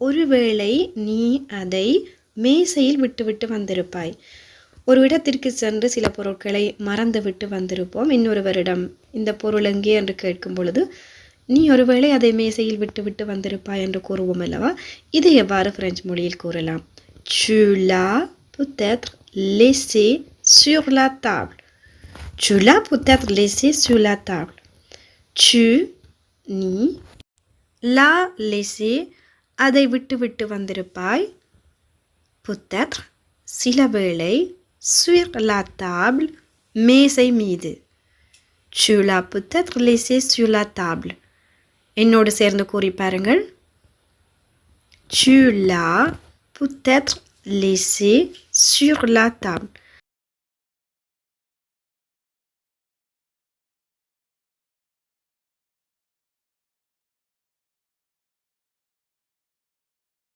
ஒருவேளை நீ அதை மேசையில் விட்டுவிட்டு வந்திருப்பாய். ஒரு இடத்திற்கு சென்று சில பொருட்களை மறந்து விட்டு வந்திருப்போம். இன்னொருவரிடம் இந்த பொருள் எங்கே என்று கேட்கும் பொழுது நீ ஒருவேளை அதை மேசையில் விட்டுவிட்டு வந்திருப்பாய் என்று கூறுவோம் அல்லவா? இதை எவ்வாறு பிரெஞ்சு மொழியில் கூறலாம்? Tu l'as peut-être laissé sur la table. Tu l'as peut-être laissé sur la table. Tu நீ l'as laissé அதை விட்டு வந்திருப்பாய். peut-être சில வேளை sur la table மேசை மீது. Tu l'as peut-être laissé sur la table. என்னோடு சேர்ந்து கூறி பாருங்கள். Tu l'as peut-être laissé sur la table.